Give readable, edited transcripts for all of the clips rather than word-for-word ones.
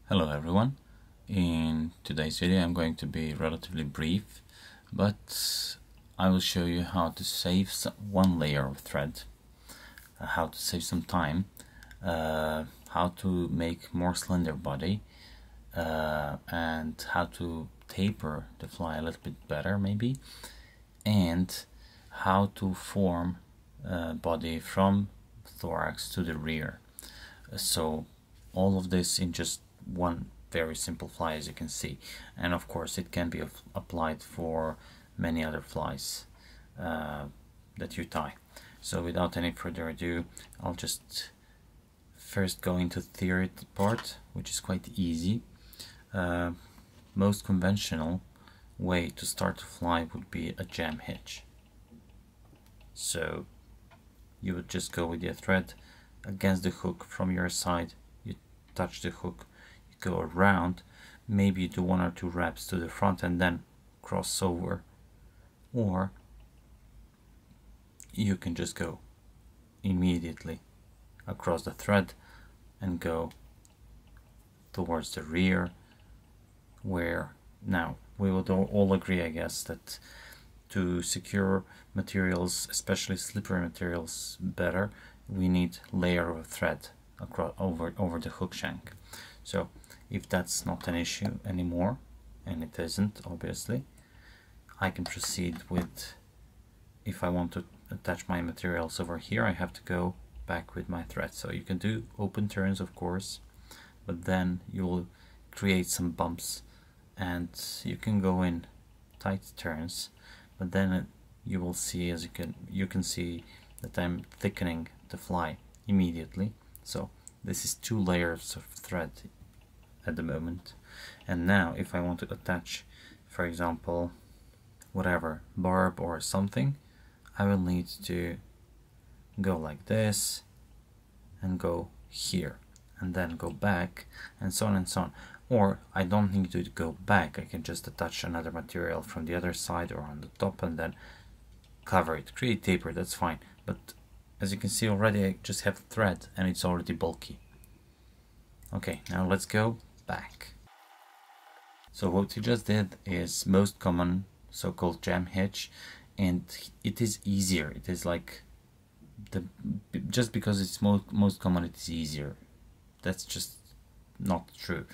Hello everyone. In today's video I'm going to be relatively brief, but I will show you how to save one layer of thread, how to save some time, how to make more slender body, and how to taper the fly a little bit better maybe, and how to form body from thorax to the rear. So all of this in just one very simple fly, as you can see, and of course it can be applied for many other flies that you tie. So without any further ado, I'll just first go into theory part, which is quite easy. Most conventional way to start a fly would be a jam hitch. So you would just go with your thread against the hook from your side, you touch the hook, you go around, maybe you do one or two wraps to the front and then cross over, or you can just go immediately across the thread and go towards the rear, where now we would all agree, I guess, that to secure materials, especially slippery materials, better, we need layer of thread across over the hook shank. So if that's not an issue anymore, and it isn't obviously, I can proceed with, if I want to attach my materials over here, I have to go back with my thread. So you can do open turns, of course, but then you'll create some bumps, and you can go in tight turns, but then you will see, as you can see that I'm thickening the fly immediately. So this is 2 layers of thread at the moment. And now if I want to attach, for example, whatever, barb or something, I will need to go like this and go here and then go back, and so on and so on. Or I don't need to go back, I can just attach another material from the other side or on the top and then cover it, create taper, that's fine. But as you can see already, I just have thread and it's already bulky. Okay, now let's go back. So what we just did is most common so-called jam hitch, and it is easier. It is like just because it's most common, it is easier. That's just not true.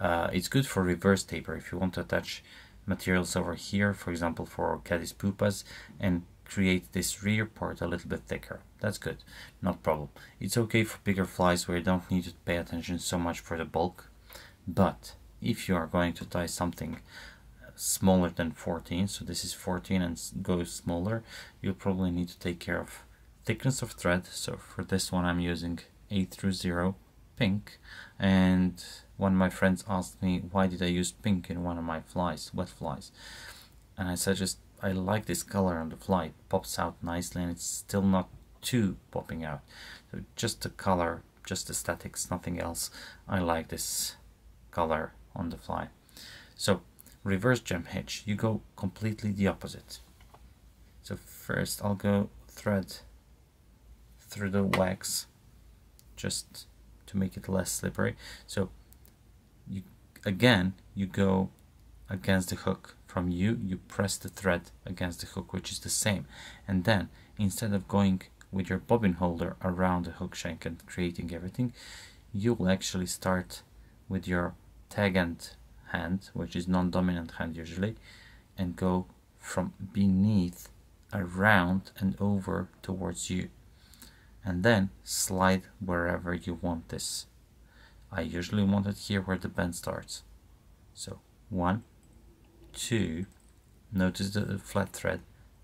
It's good for reverse taper if you want to attach materials over here, for example for caddis pupas, and create this rear part a little bit thicker. That's good, not problem. It's okay for bigger flies where you don't need to pay attention so much for the bulk, but if you are going to tie something smaller than 14, so this is 14 and goes smaller, you'll probably need to take care of thickness of thread. So for this one I'm using 830 pink, and one of my friends asked me why did I use pink in one of my flies, wet flies, and I said I like this color on the fly, it pops out nicely and it's still not too popping out. So just the color, just aesthetics, nothing else. I like this color on the fly. So reverse jam hitch, you go completely the opposite. So first I'll go thread through the wax just to make it less slippery. So you go against the hook. From you press the thread against the hook, which is the same, and then instead of going with your bobbin holder around the hook shank and creating everything, you will actually start with your tag end hand, which is non-dominant hand usually, and go from beneath around and over towards you, and then slide wherever you want this. I usually want it here where the bend starts. So 1, 2, notice the flat thread,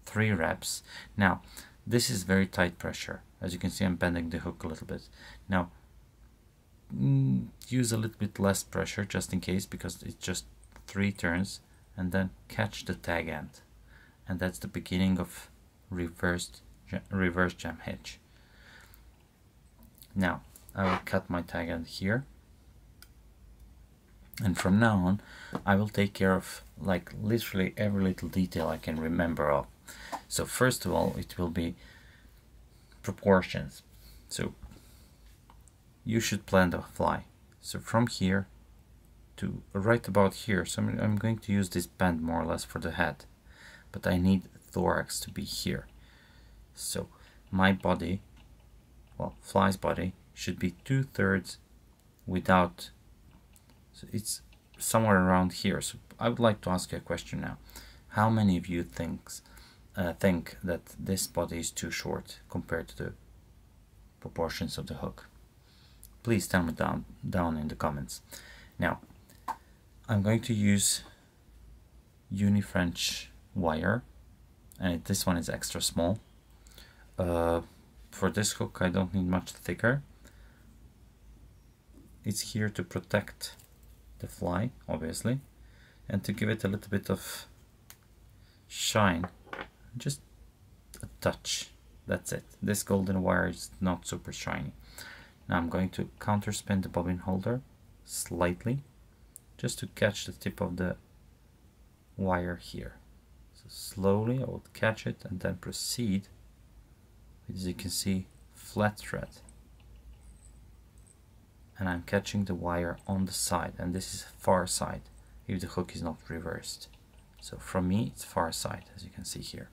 3 wraps. Now this is very tight pressure, as you can see I'm bending the hook a little bit. Now use a little bit less pressure just in case, because it's just 3 turns, and then catch the tag end, and that's the beginning of reverse jam hitch. Now I will cut my tag end here, and from now on I will take care of like literally every little detail I can remember of. So first of all, it will be proportions. So you should plan the fly. So from here to right about here. So I'm going to use this bend more or less for the head, but I need thorax to be here. So my body, well, fly's body should be 2/3 without, so it's somewhere around here. So I would like to ask you a question now. How many of you think that this body is too short compared to the proportions of the hook? Please tell me down in the comments. Now, I'm going to use uni-French wire, and this one is extra small. For this hook I don't need much thicker. It's here to protect the fly, obviously, and to give it a little bit of shine, just a touch. That's it. This golden wire is not super shiny. Now I'm going to counterspin the bobbin holder slightly, just to catch the tip of the wire here. So slowly I will catch it and then proceed, as you can see, flat thread. And I'm catching the wire on the side, and this is far side if the hook is not reversed. So from me it's far side, as you can see here.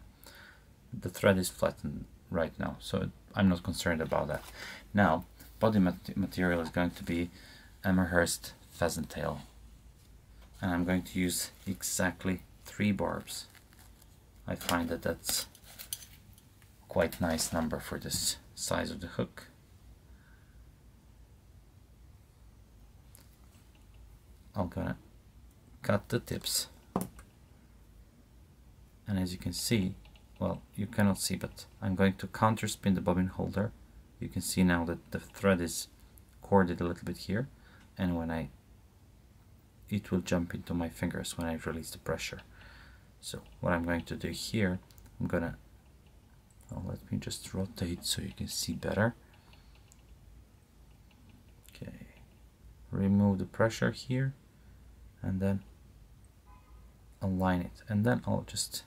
The thread is flattened right now, so I'm not concerned about that. Now, body material is going to be Amherst pheasant tail, and I'm going to use exactly 3 barbs. I find that that's quite nice number for this size of the hook. I'm gonna cut the tips, and as you can see, well, you cannot see, but I'm going to counterspin the bobbin holder. You can see now that the thread is corded a little bit here, and when it will jump into my fingers when I release the pressure. So what I'm going to do here, I'm gonna, well, let me just rotate so you can see better. Okay, remove the pressure here, and then align it, and then I'll just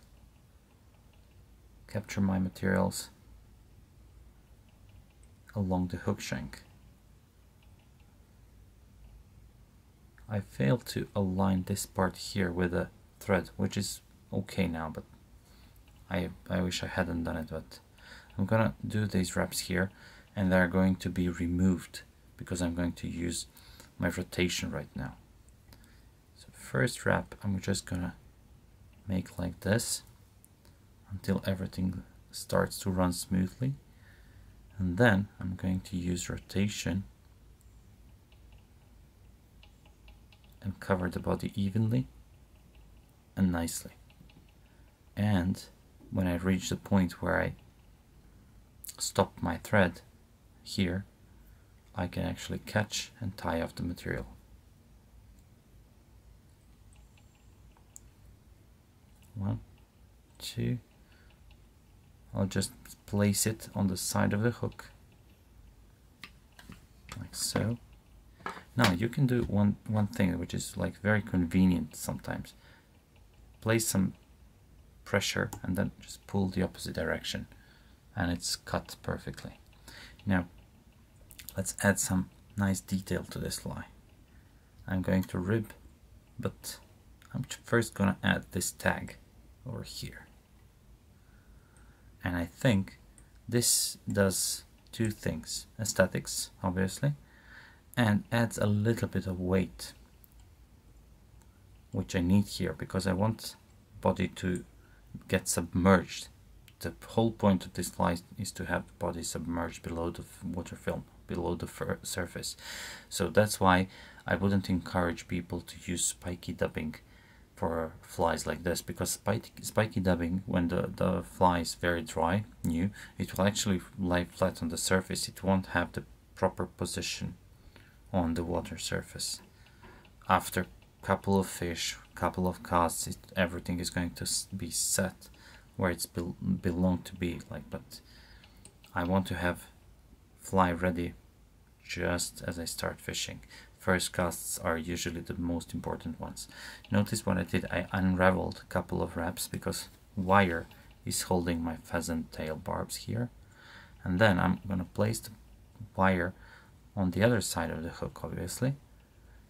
capture my materials along the hook shank. I failed to align this part here with a thread, which is okay now, but I wish I hadn't done it. But I'm gonna do these wraps here, and they're going to be removed because I'm going to use my rotation right now. So first wrap, I'm just gonna make like this until everything starts to run smoothly, and then I'm going to use rotation and cover the body evenly and nicely. And when I reach the point where I stop my thread here, I can actually catch and tie off the material. One, two. I'll just place it on the side of the hook, like so. Now you can do one thing which is like very convenient sometimes. Place some pressure and then just pull the opposite direction, and it's cut perfectly. Now let's add some nice detail to this fly. I'm going to rib, but I'm first gonna add this tag over here. And I think this does 2 things: aesthetics, obviously, and adds a little bit of weight, which I need here because I want body to get submerged. The whole point of this fly is to have the body submerged below the water film, below the surface. So that's why I wouldn't encourage people to use spiky dubbing for flies like this, because spiky dubbing, when the fly is very dry, new, it will actually lie flat on the surface. It won't have the proper position on the water surface. After couple of fish, couple of casts, everything is going to be set where it's belong to be. Like, but I want to have fly ready just as I start fishing. First casts are usually the most important ones. Notice what I did. I unraveled a couple of wraps because wire is holding my pheasant tail barbs here, and then I'm gonna place the wire on the other side of the hook, obviously.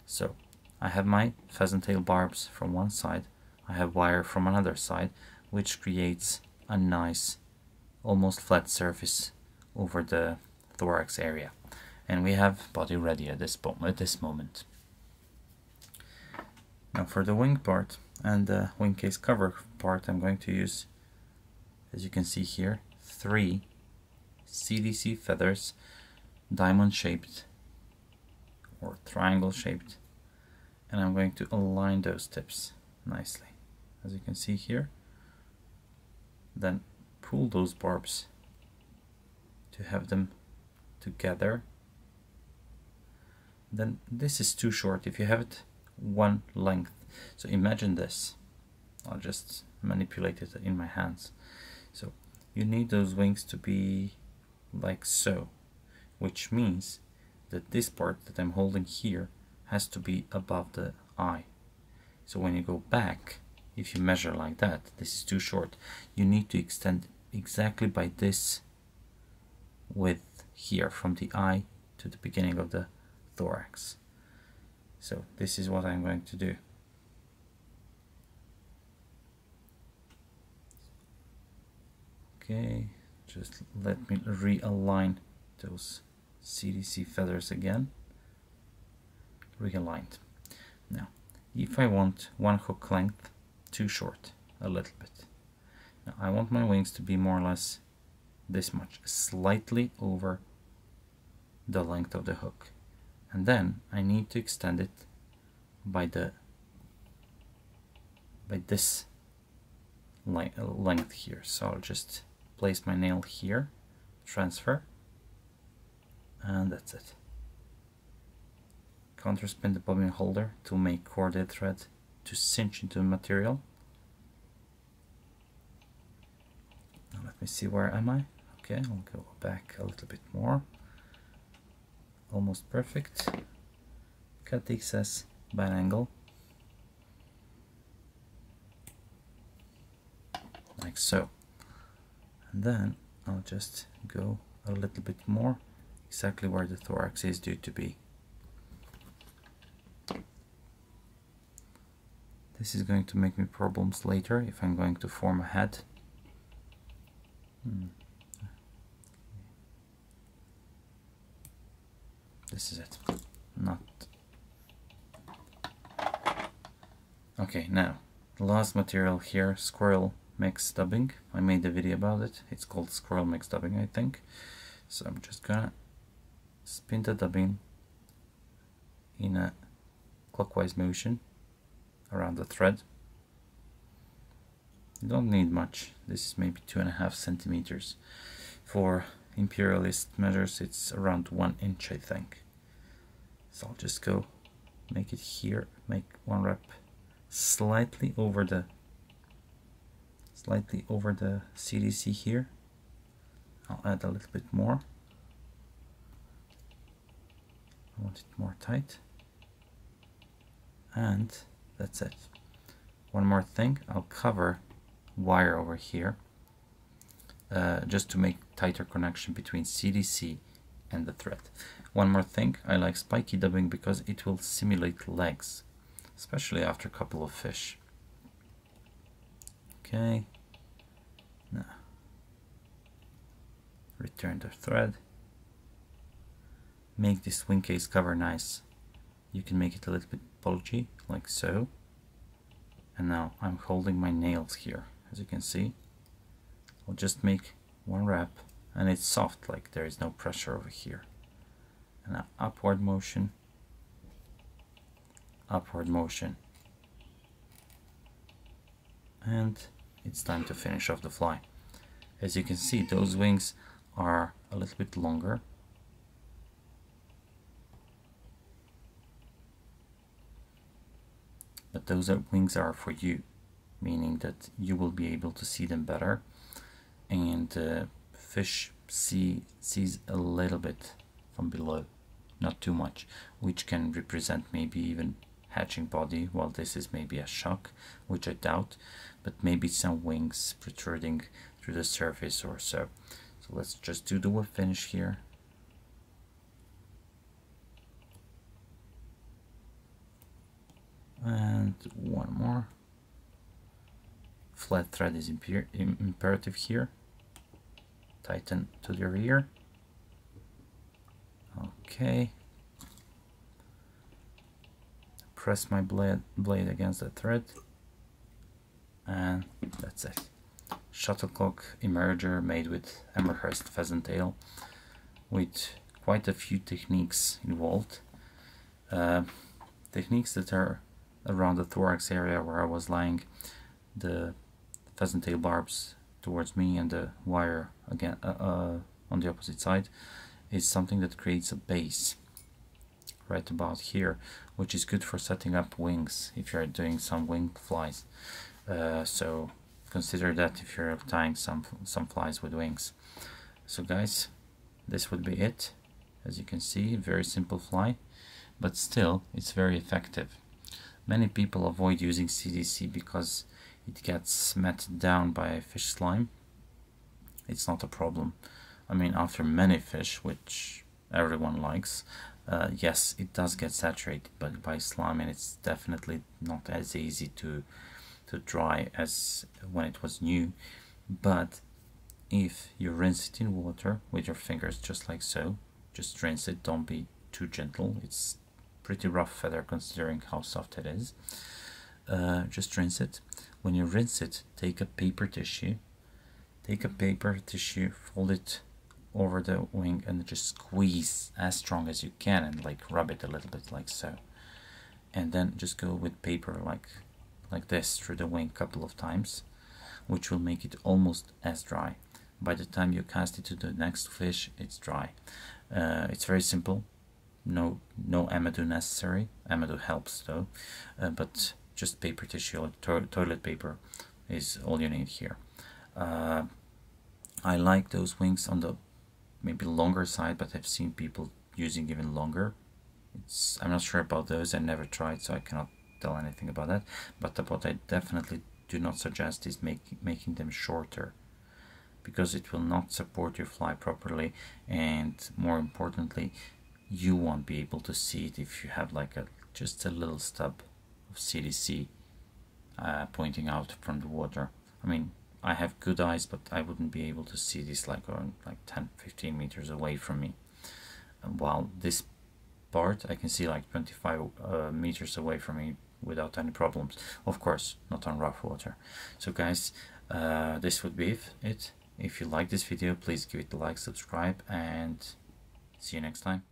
So I have my pheasant tail barbs from one side, I have wire from another side, which creates a nice almost flat surface over the thorax area. And we have body ready at this moment. Now for the wing part and the wing case cover part, I'm going to use, as you can see here, 3 CDC feathers, diamond shaped or triangle shaped, and I'm going to align those tips nicely, as you can see here. Then pull those barbs to have them together. Then this is too short if you have it one length. So imagine this. I'll just manipulate it in my hands. So you need those wings to be like so, which means that this part that I'm holding here has to be above the eye. So when you go back, if you measure like that, this is too short. You need to extend exactly by this width here, from the eye to the beginning of the thorax. So this is what I'm going to do. Okay, just let me realign those CDC feathers again. Realigned. Now, if I want one hook length too short, a little bit. Now I want my wings to be more or less this much, slightly over the length of the hook. And then I need to extend it by this length here. So I'll just place my nail here, transfer, and that's it. Counterspin the bobbin holder to make corded thread to cinch into the material. Now let me see, where am I? Okay, I'll go back a little bit more. Almost perfect. Cut the excess by an angle, like so. And then I'll just go a little bit more, exactly where the thorax is due to be. This is going to make me problems later if I'm going to form a head. This is it. Not. Okay, now the last material here, Squirrel Mix Dubbing. I made a video about it. It's called Squirrel Mix Dubbing, I think. So I'm just gonna spin the dubbing in a clockwise motion around the thread. You don't need much. This is maybe 2.5 centimeters. For imperialist measures, it's around 1 inch, I think. So I'll just go make it here, make one wrap slightly over the CDC here. I'll add a little bit more. I want it more tight. And that's it. One more thing, I'll cover wire over here just to make tighter connection between CDC and the thread. One more thing, I like spiky dubbing because it will simulate legs, especially after a couple of fish. Okay, now return the thread, make this wing case cover nice. You can make it a little bit bulgy, like so. And now I'm holding my nails here, as you can see. I'll just make one wrap, and it's soft, like there is no pressure over here. And now upward motion, and it's time to finish off the fly. As you can see, those wings are a little bit longer. But those wings are for you, meaning that you will be able to see them better, and fish sees a little bit from below, not too much, which can represent maybe even hatching body, while this is maybe a shock, which I doubt, but maybe some wings protruding through the surface or so. So let's just do the whip finish here. And one more. Flat thread is imperative here. Tighten to the rear. Okay. Press my blade against the thread, and that's it. Shuttlecock emerger made with Amherst pheasant tail, with quite a few techniques involved. Techniques that are around the thorax area where I was lying, the pheasant tail barbs towards me and the wire again on the opposite side, is something that creates a base right about here, which is good for setting up wings if you're doing some wing flies. So consider that if you're tying some flies with wings. So guys, this would be it. As you can see, very simple fly, but still it's very effective. Many people avoid using CDC because it gets matted down by fish slime. It's not a problem. I mean, after many fish, which everyone likes, yes, it does get saturated by slime, and it's definitely not as easy to dry as when it was new. But if you rinse it in water with your fingers, just like so, just rinse it, don't be too gentle. It's pretty rough feather considering how soft it is. Just rinse it. When you rinse it, take a paper tissue, fold it over the wing and just squeeze as strong as you can and like rub it a little bit like so, and then just go with paper like this through the wing a couple of times, which will make it almost as dry. By the time you cast it to the next fish, it's dry. It's very simple. No Amadou necessary. Amadou helps though, but just paper tissue or toilet paper is all you need here. I like those wings on the maybe longer side, but I've seen people using even longer. I'm not sure about those. I never tried, so I cannot tell anything about that. But what I definitely do not suggest is making them shorter, because it will not support your fly properly, and more importantly, you won't be able to see it if you have like just a little stub of CDC pointing out from the water. I mean, I have good eyes, but I wouldn't be able to see this like 10-15 meters away from me. While this part I can see like 25 meters away from me without any problems. Of course, not on rough water. So guys, this would be it. If you like this video, please give it a like, subscribe, and see you next time.